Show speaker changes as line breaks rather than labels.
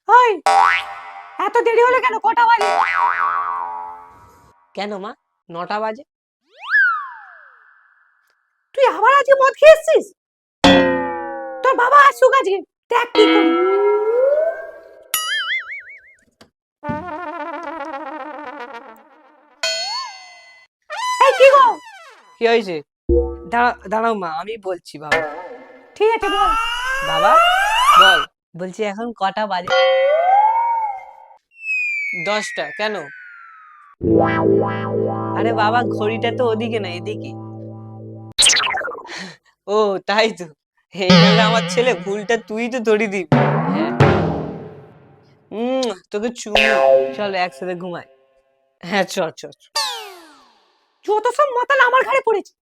ওই, এত দেরি হলো কেন? কটা বাজে?
কেন মা? 9টা বাজে।
তুই আবার আজকে মদ খেয়েছিস? তোর বাবা আসুক আজকে, দেখ কি করি। এই কি গো?
কি হয়েছে? দাঁড়াও মা, আমি বলছি বাবা।
ঠিক আছে বল।
বাবা বল। বলছি এখন কটা বাজে? 10টা। কেন? আরে বাবা, ঘড়িটা তো ওদিকে না, এদিকে। ও, তাই তো। এইভাবে আমার ছেলে, ভুলটা তুই তো ধরিয়ে দিবি। হ্যাঁ। তোকে চুমু। চলো একসাথে ঘুমাই। হ্যাঁ, চ চ চ।
যত সব মাতাল আমার ঘাড়ে পড়েছে।